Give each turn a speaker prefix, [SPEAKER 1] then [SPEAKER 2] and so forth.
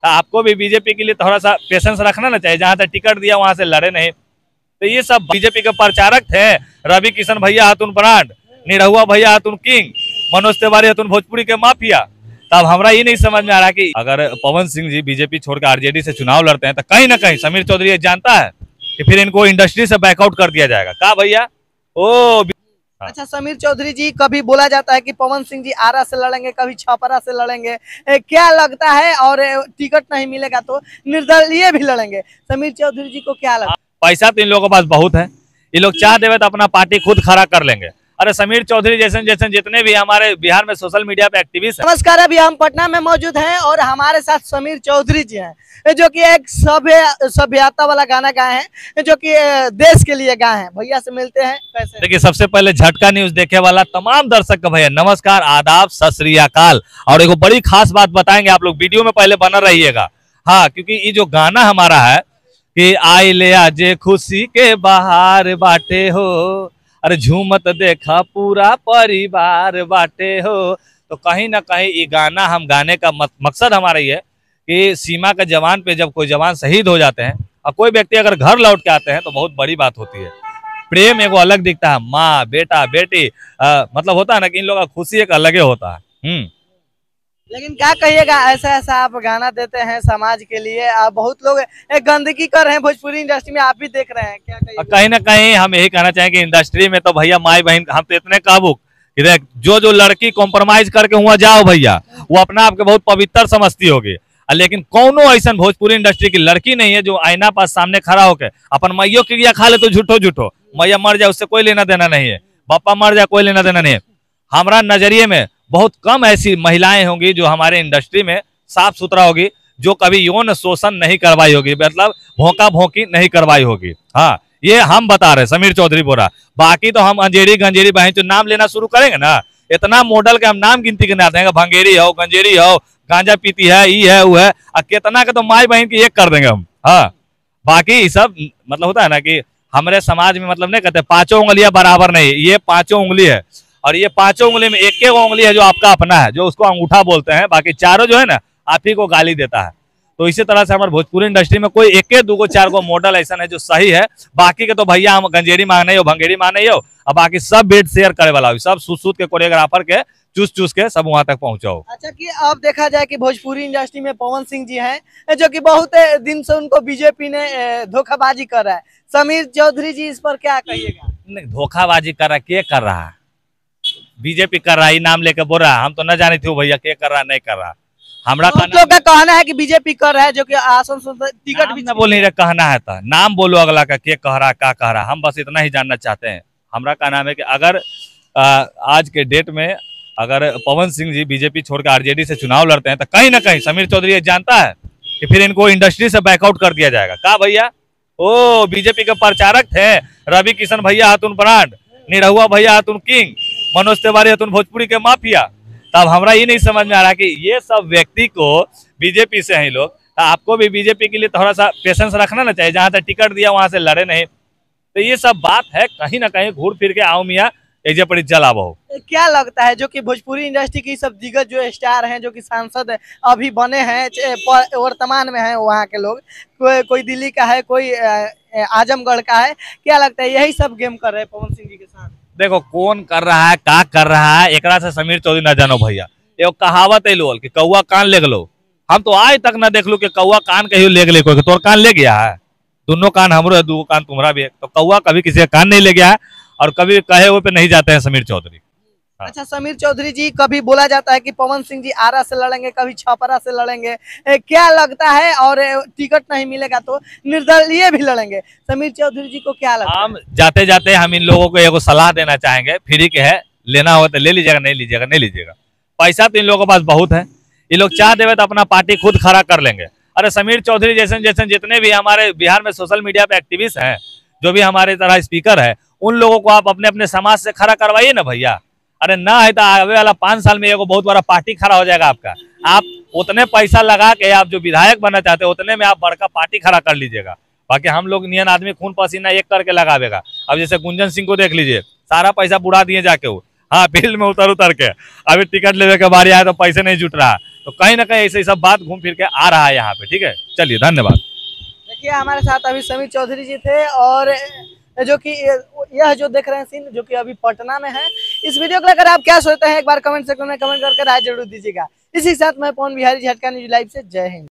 [SPEAKER 1] तो आपको भी बीजेपी के लिए थोड़ा सा पेशेंस रखना ना चाहिए। जहां तक टिकट दिया वहां से लड़े नहीं। तो ये सब बीजेपी के प्रचारक थे। रवि किशन भैया हतुन ब्रांड, निरहुआ भैया हतुन किंग, मनोज तिवारी हतुन भोजपुरी के माफिया। तब हमरा ये नहीं समझ में आ रहा कि अगर पवन सिंह जी बीजेपी छोड़ कर आरजेडी से चुनाव लड़ते हैं तो कहीं ना कहीं समीर चौधरी ये जानता है कि फिर इनको इंडस्ट्री से बैकआउट कर दिया जाएगा। का भैया ओ
[SPEAKER 2] अच्छा, समीर चौधरी जी, कभी बोला जाता है कि पवन सिंह जी आरा से लड़ेंगे, कभी छपरा से लड़ेंगे। क्या लगता है? और टिकट नहीं मिलेगा तो निर्दलीय भी लड़ेंगे। समीर चौधरी जी को क्या लगता है?
[SPEAKER 1] पैसा तो इन लोगों के पास बहुत है। ये लोग चाह देवे तो अपना पार्टी खुद खड़ा कर लेंगे। अरे समीर चौधरी जैसे जैसे जितने भी हमारे बिहार में सोशल मीडिया पे एक्टिविस्ट हैं।
[SPEAKER 2] नमस्कार, अभी हम पटना में मौजूद हैं और हमारे साथ समीर चौधरी जी हैं, जो कि एक सभ्यता वाला गाना गाए हैं, जो कि देश के लिए गाए हैं। भैया से मिलते हैं। कैसे?
[SPEAKER 1] देखिए, सबसे पहले झटका न्यूज देखे वाला तमाम दर्शक का भैया नमस्कार, आदाब, सत श्री अकाल। और एक बड़ी खास बात बताएंगे, आप लोग वीडियो में पहले बना रहिएगा। हाँ, क्योंकि ये जो गाना हमारा है कि आई ले आजे खुशी के बहार बाटे हो, अरे झूमत देखा पूरा परिवार बाटे हो। तो कहीं ना कहीं ये गाना हम गाने का मकसद हमारा ये है कि सीमा के जवान पे जब कोई जवान शहीद हो जाते हैं और कोई व्यक्ति अगर घर लौट के आते हैं तो बहुत बड़ी बात होती है। प्रेम एगो अलग दिखता है, माँ बेटा बेटी मतलब होता है ना कि इन लोगों का खुशी एक अलग होता है।
[SPEAKER 2] लेकिन क्या कहिएगा, ऐसा ऐसा आप गाना देते हैं समाज के लिए। आप बहुत लोग गंदगी कर रहे हैं भोजपुरी इंडस्ट्री में, आप भी देख रहे हैं। क्या कहिएगा?
[SPEAKER 1] कहीं ना कहीं हम यही कहना चाहेंगे कि इंडस्ट्री में तो भैया माई बहन हम तो इतने काबुक कि देख, जो लड़की कॉम्प्रोमाइज करके हुआ जाओ भैया, वो अपना आपके बहुत पवित्र समझती होगी। लेकिन कौनो ऐसा भोजपुरी इंडस्ट्री की लड़की नहीं है जो आईना पास सामने खड़ा होकर अपन मैयो क्रिया खा ले तो झूठो मैया मर जाए उससे कोई लेना देना नहीं है, पापा मर जाए कोई लेना देना नहीं है। हमारा नजरिए में बहुत कम ऐसी महिलाएं होंगी जो हमारे इंडस्ट्री में साफ सुथरा होगी, जो कभी यौन शोषण नहीं करवाई होगी, मतलब भोंका भोंकी नहीं करवाई होगी। हाँ, ये हम बता रहे समीर चौधरी बोरा। बाकी तो हम अंजेरी गंजेरी बहन जो नाम लेना शुरू करेंगे ना, इतना मॉडल के हम नाम गिनती करने आते हैं। भंगेरी हो, गंजेरी हो, गांजा पीती है, ई है, वो है, कितना के तो माई बहन की एक कर देंगे हम। हाँ, बाकी सब मतलब होता है ना कि हमारे समाज में मतलब नहीं कहते पांचों उंगलियां बराबर नहीं, ये पांचों उंगली है और ये पांचों उंगली में एक उंगली है जो आपका अपना है, जो उसको अंगूठा बोलते हैं। बाकी चारों जो है ना आप ही को गाली देता है। तो इसी तरह से हमारे भोजपुरी इंडस्ट्री में कोई एक दो चार को मॉडल ऐसा है जो सही है। बाकी के तो भैया हम गंजेरी मांगने हो, भंगेरी मांगने हो, और बाकी सब बेड शेयर करे वाला हो, सब सूद के कोरियोग्राफर के चूस के सब वहां तक पहुंचाओ।
[SPEAKER 2] अच्छा, कि अब देखा जाए कि भोजपुरी इंडस्ट्री में पवन सिंह जी हैं, जो कि बहुत दिन से उनको बीजेपी ने धोखाबाजी कर रहा है। समीर चौधरी जी इस पर क्या कहिएगा?
[SPEAKER 1] नहीं, धोखाबाजी कर रहा के कर रहा है, बीजेपी कर रहा है, नाम लेके बोल रहा है। हम तो न जाने थे भैया के कर रहा नहीं कर रहा। हमरा
[SPEAKER 2] लोग का कहना है कि बीजेपी कर रहा है, जो कि आसन टिकट भी
[SPEAKER 1] बोल नहीं रहे, कहना है तो नाम बोलो अगला का के कह रहा क्या कह रहा। हम बस इतना ही जानना चाहते हैं। हमरा का नाम है कि अगर आज के डेट में अगर पवन सिंह जी बीजेपी छोड़कर आरजेडी से चुनाव लड़ते हैं तो कहीं ना कहीं समीर चौधरी ये जानता है कि फिर इनको इंडस्ट्री से बैकआउट कर दिया जाएगा। का भैया ओ बीजेपी के प्रचारक थे। रवि किशन भैया हतुन ब्रांड, निरहुआ भैया हतुन किंग, मनोज तिवारी हतुन भोजपुरी के माफिया। तब हमरा ये नहीं समझ में आ रहा कि ये सब व्यक्ति को बीजेपी से हैं लोग। आपको भी बीजेपी के लिए थोड़ा सा पेशेंस रखना ना चाहिए। जहां तक टिकट दिया वहां से लड़े नहीं। तो ये सब बात है, कहीं ना कहीं घूर फिर के आओ मियाँ एजे पड़ी जला बहु।
[SPEAKER 2] क्या लगता है, जो कि भोजपुरी इंडस्ट्री की सब दिग्गज जो स्टार हैं, जो कि सांसद अभी बने हैं, वर्तमान में हैं वहाँ के लोग, कोई दिल्ली का है, कोई आजमगढ़ का है, क्या लगता है यही सब गेम कर रहे हैं पवन सिंह जी के साथ?
[SPEAKER 1] देखो कौन कर रहा है, का कर रहा है, एकरा से समीर चौधरी न जानो भैया। एगो कहावत है लोल कि कौआ कान ले लो। हम तो आज तक न देख लू कि कौआ कान कहीं ले गए। कोई तोर कान ले गया है? दोनों कान हमरो है, दो कान तुम्हारा भी है। तो कौआ कभी किसी का कान नहीं ले गया है और कभी कहे हुए पे नहीं जाते हैं समीर चौधरी।
[SPEAKER 2] हाँ। अच्छा, समीर चौधरी जी, कभी बोला जाता है कि पवन सिंह जी आरा से लड़ेंगे, कभी छपरा से लड़ेंगे। क्या लगता है? और टिकट नहीं मिलेगा तो निर्दलीय भी लड़ेंगे। समीर चौधरी जी को क्या लगता है?
[SPEAKER 1] हम जाते जाते हम इन लोगों को एगो सलाह देना चाहेंगे, फ्री के है, लेना होगा तो ले लीजिएगा, नहीं लीजिएगा नहीं लीजिएगा। पैसा तो इन लोगों के पास बहुत है। ये लोग चाह देवे तो अपना पार्टी खुद खड़ा कर लेंगे। अरे समीर चौधरी जैसे जैसे जितने भी हमारे बिहार में सोशल मीडिया पे एक्टिविस्ट हैं, जो भी हमारे तरह स्पीकर है, उन लोगों को आप अपने अपने समाज से खड़ा करवाइए ना भैया। अरे ना है तो आगे वाला 5 साल में एगो बहुत बड़ा पार्टी खड़ा हो जाएगा आपका। आप उतने पैसा लगा के आप जो विधायक बनना चाहते हैं उतने में आप बड़का पार्टी खड़ा कर लीजिएगा। बाकी हम लोग नियन आदमी खून पसीना एक करके लगावेगा। अब जैसे गुंजन सिंह को देख लीजिए, सारा पैसा बुढ़ा दिए जाके वो, हाँ फील्ड में उतर के अभी टिकट लेवे के बारी आया तो पैसे नहीं जुट रहा। तो कहीं ना कहीं ऐसे सब बात घूम फिर के आ रहा है यहाँ पे। ठीक है, चलिए धन्यवाद।
[SPEAKER 2] देखिए हमारे साथ अभी समीर चौधरी जी थे, और जो कि यह जो देख रहे हैं सीन जो कि अभी पटना में है। इस वीडियो को लेकर आप क्या सोचते हैं, एक बार कमेंट सेक्शन में कमेंट करके राय जरूर दीजिएगा। इसी के साथ मैं पवन बिहारी, झटका न्यूज लाइव से, जय हिंद।